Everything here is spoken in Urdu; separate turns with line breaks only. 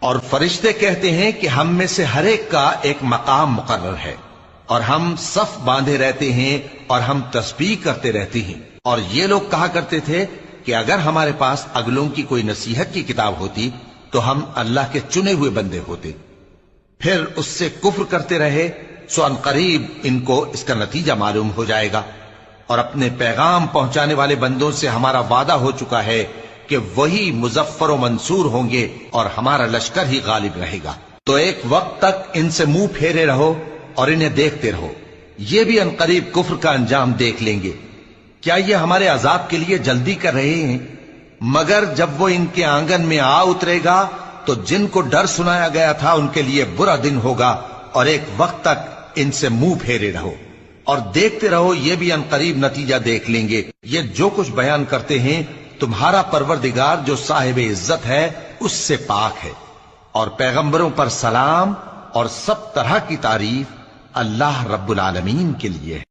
اور فرشتے کہتے ہیں کہ ہم میں سے ہر ایک کا ایک مقام مقرر ہے، اور ہم صف باندھے رہتے ہیں اور ہم تسبیح کرتے رہتے ہیں۔ اور یہ لوگ کہا کرتے تھے کہ اگر ہمارے پاس اگلوں کی کوئی نصیحت کی کتاب ہوتی تو ہم اللہ کے چنے ہوئے بندے ہوتے، پھر اس سے کفر کرتے رہے، سو ان قریب ان کو اس کا نتیجہ معلوم ہو جائے گا۔ اور اپنے پیغام پہنچانے والے بندوں سے ہمارا وعدہ ہو چکا ہے کہ وہی مظفر و منصور ہوں گے اور ہمارا لشکر ہی غالب رہے گا۔ تو ایک وقت تک ان سے منہ پھیرے رہو اور انہیں دیکھتے رہو، یہ بھی ان قریب کفر کا انجام دیکھ لیں گے۔ کیا یہ ہمارے عذاب کے لیے جلدی کر رہے ہیں؟ مگر جب وہ ان کے آنگن میں آ اترے گا تو جن کو ڈر سنایا گیا تھا ان کے لیے برا دن ہوگا، اور ایک وقت تک ان سے منہ پھیرے رہو اور دیکھتے رہو، یہ بھی ان قریب نتیجہ دیکھ لیں گے۔ یہ جو کچھ بیان کرتے ہیں تمہارا پروردگار جو صاحب عزت ہے اس سے پاک ہے، اور پیغمبروں پر سلام اور سب طرح کی تعریف اللہ رب العالمین کے لیے ہے۔